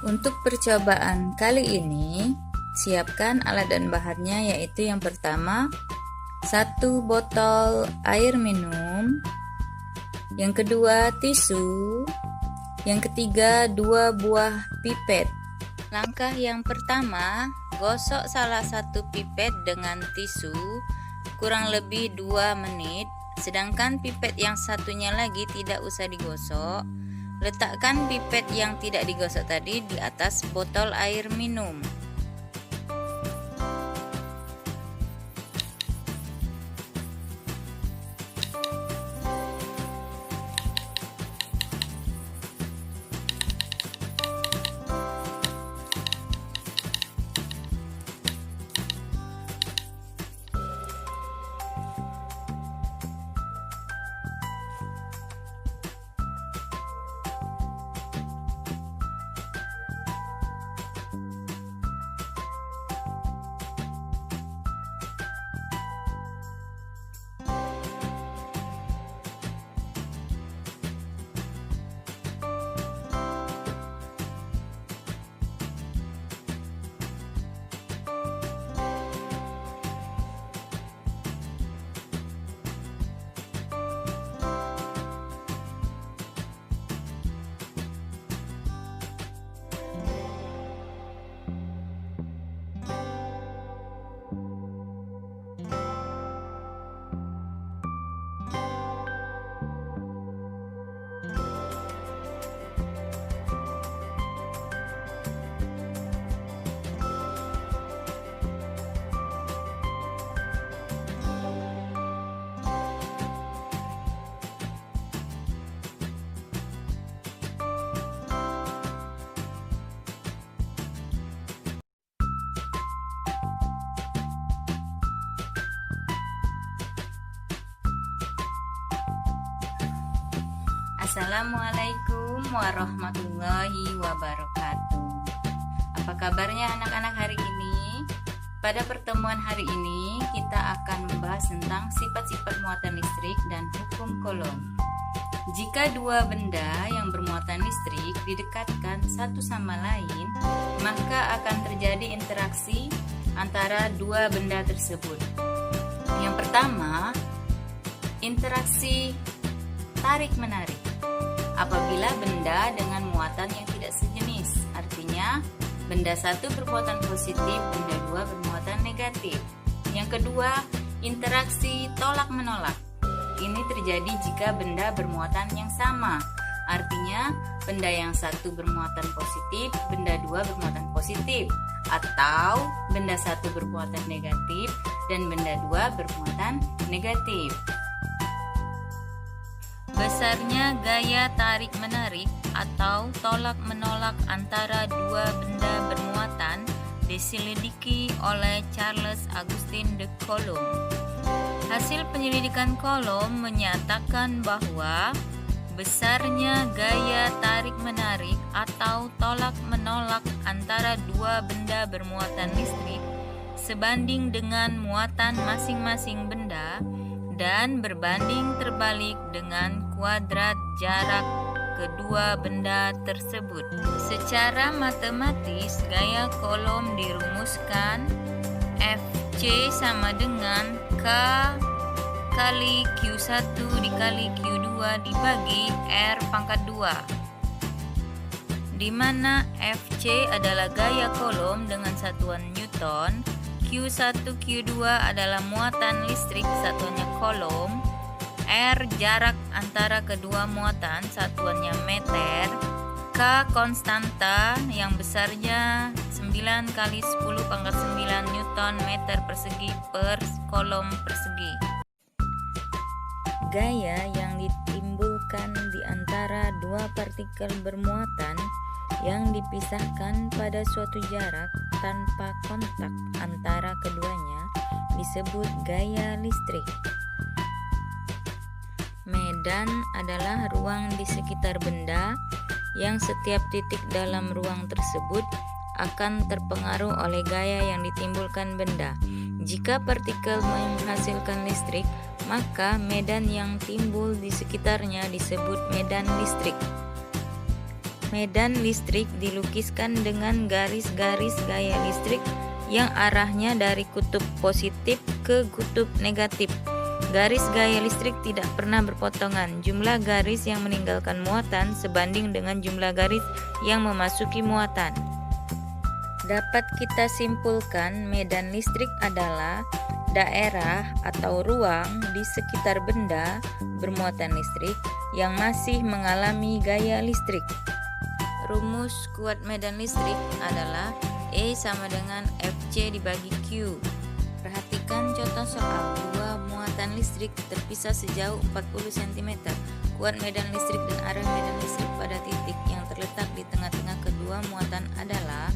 Untuk percobaan kali ini, siapkan alat dan bahannya, yaitu yang pertama 1 botol air minum, yang kedua tisu, yang ketiga 2 buah pipet. Langkah yang pertama, gosok salah satu pipet dengan tisu kurang lebih 2 menit, sedangkan pipet yang satunya lagi tidak usah digosok. Letakkan pipet yang tidak digosok tadi di atas botol air minum. Assalamualaikum warahmatullahi wabarakatuh. Apa kabarnya anak-anak hari ini? Pada pertemuan hari ini kita akan membahas tentang sifat-sifat muatan listrik dan hukum Coulomb. Jika dua benda yang bermuatan listrik didekatkan satu sama lain, maka akan terjadi interaksi antara dua benda tersebut. Yang pertama, interaksi tarik-menarik. Apabila benda dengan muatan yang tidak sejenis, artinya benda satu bermuatan positif, benda dua bermuatan negatif. Yang kedua, interaksi tolak-menolak. Ini terjadi jika benda bermuatan yang sama, artinya benda yang satu bermuatan positif, benda dua bermuatan positif, atau benda satu bermuatan negatif dan benda dua bermuatan negatif. Besarnya gaya tarik-menarik atau tolak-menolak antara dua benda bermuatan diselidiki oleh Charles Augustin de Coulomb. Hasil penyelidikan Coulomb menyatakan bahwa besarnya gaya tarik-menarik atau tolak-menolak antara dua benda bermuatan listrik sebanding dengan muatan masing-masing benda dan berbanding terbalik dengan kuadrat jarak kedua benda tersebut. Secara matematis, gaya Coulomb dirumuskan Fc sama dengan K kali Q1 dikali Q2 dibagi R pangkat 2, di mana Fc adalah gaya Coulomb dengan satuan Newton, Q1, Q2 adalah muatan listrik satuannya Coulomb, R jarak antara kedua muatan satuannya meter, K konstanta yang besarnya 9 kali 10 pangkat 9 Newton meter persegi per Coulomb persegi. Gaya yang ditimbulkan di antara dua partikel bermuatan yang dipisahkan pada suatu jarak tanpa kontak antara keduanya disebut gaya listrik. Medan adalah ruang di sekitar benda yang setiap titik dalam ruang tersebut akan terpengaruh oleh gaya yang ditimbulkan benda. Jika partikel menghasilkan listrik, maka medan yang timbul di sekitarnya disebut medan listrik. Medan listrik dilukiskan dengan garis-garis gaya listrik yang arahnya dari kutub positif ke kutub negatif. Garis gaya listrik tidak pernah berpotongan. Jumlah garis yang meninggalkan muatan sebanding dengan jumlah garis yang memasuki muatan. Dapat kita simpulkan medan listrik adalah daerah atau ruang di sekitar benda bermuatan listrik yang masih mengalami gaya listrik. Rumus kuat medan listrik adalah E sama dengan Fc dibagi Q. Perhatikan contoh soal. Dua muatan listrik terpisah sejauh 40 cm. Kuat medan listrik dan arah medan listrik pada titik yang terletak di tengah-tengah kedua muatan adalah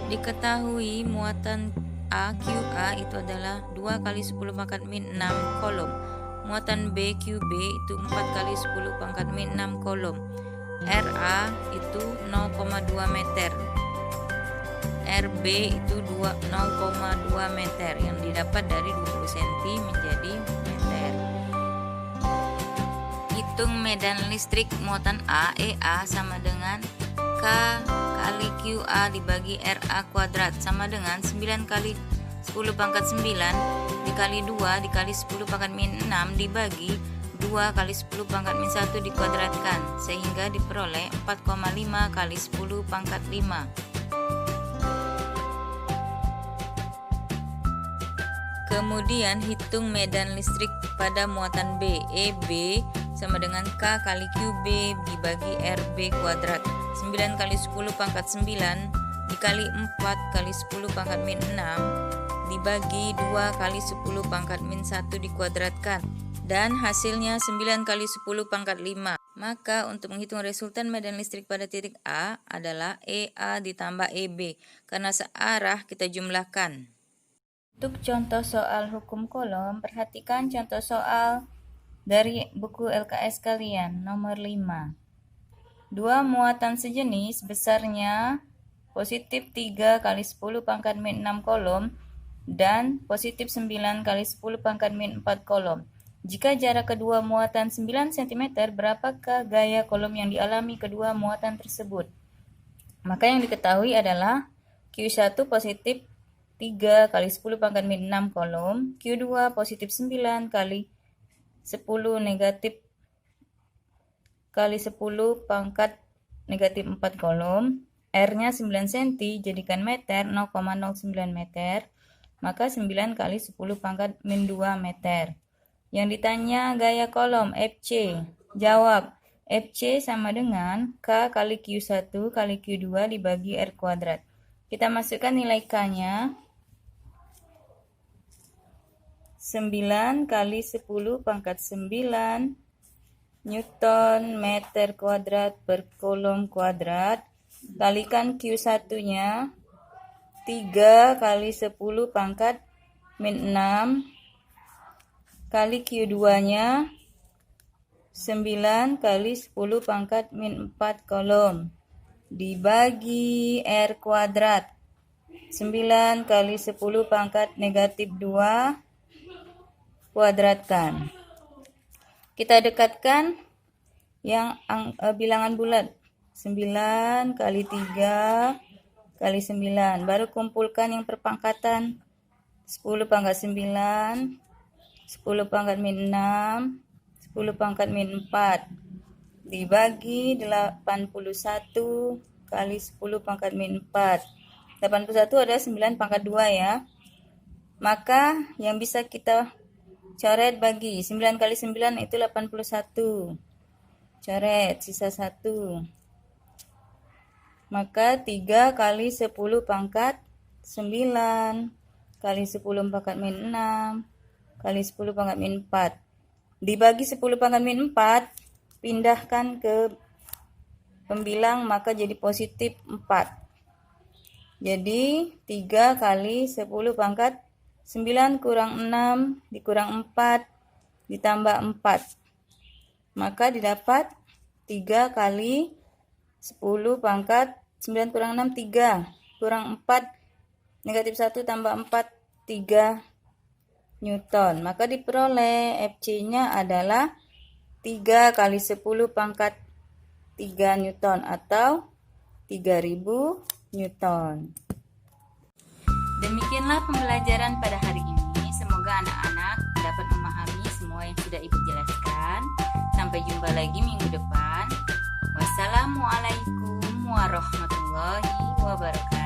diketahui muatan AQA itu adalah 2 kali 10 pangkat min 6 kolom. Muatan BQB itu 4 kali 10 pangkat min 6 kolom. RA itu 0,2 meter. RB itu 0,2 meter yang didapat dari 20 cm menjadi meter. Hitung medan listrik muatan A, EA sama dengan K kali QA dibagi RA kuadrat sama dengan 9 kali 10 pangkat 9 dikali 2 dikali 10 pangkat min 6 dibagi 2 kali 10 pangkat min 1 dikuadratkan sehingga diperoleh 4,5 kali 10 pangkat 5. Kemudian hitung medan listrik pada muatan B. EB sama dengan K kali QB dibagi RB kuadrat. 9 kali 10 pangkat 9 dikali 4 kali 10 pangkat min 6 dibagi 2 kali 10 pangkat min 1 dikuadratkan. Dan hasilnya 9 kali 10 pangkat 5. Maka untuk menghitung resultan medan listrik pada titik A adalah EA ditambah EB. Karena searah kita jumlahkan. Untuk contoh soal hukum kolom, perhatikan contoh soal dari buku LKS kalian nomor 5. Dua muatan sejenis besarnya positif 3 kali 10 pangkat min 6 kolom dan positif 9 kali 10 pangkat min 4 kolom. Jika jarak kedua muatan 9 cm, berapakah gaya kolom yang dialami kedua muatan tersebut? Maka yang diketahui adalah Q1 positif 3 kali 10 pangkat min 6 kolom, Q2 positif 9 kali 10 negatif kali 10 pangkat negatif 4 kolom, R-nya 9 cm, jadikan meter 0,09 meter, maka 9 kali 10 pangkat min 2 meter. Yang ditanya gaya kolom FC. Jawab, FC sama dengan K kali Q1 kali Q2 dibagi R kuadrat. Kita masukkan nilai K-nya. 9 kali 10 pangkat 9 Newton meter kuadrat per kolom kuadrat. Kalikan Q1-nya 3 kali 10 pangkat min 6 kali Q2-nya 9 kali 10 pangkat min 4 kolom dibagi R kuadrat. 9 kali 10 pangkat negatif 2 kuadratkan. Kita dekatkan yang bilangan bulat. 9 kali 3 kali 9. Baru kumpulkan yang perpangkatan. 10 pangkat 9, 10 pangkat min 6, 10 pangkat min 4. Dibagi 81 kali 10 pangkat min 4. 81 adalah 9 pangkat 2 ya. Maka yang bisa kita coret bagi 9 kali 9 itu 81. Coret, sisa 1. Maka 3 kali 10 pangkat 9 kali 10 pangkat min 6 kali 10 pangkat min 4. Dibagi 10 pangkat min 4, pindahkan ke pembilang maka jadi positif 4. Jadi 3 kali 10 pangkat 9 kurang 6 dikurang 4 ditambah 4. Maka didapat 3 kali 10 pangkat 9 kurang 6, 3. Kurang 4, negatif 1 tambah 4, 3. Newton. Maka diperoleh Fc-nya adalah 3 kali 10 pangkat 3 Newton atau 3000 Newton. Demikianlah pembelajaran pada hari ini. Semoga anak-anak dapat memahami semua yang sudah Ibu jelaskan. Sampai jumpa lagi minggu depan. Wassalamualaikum warahmatullahi wabarakatuh.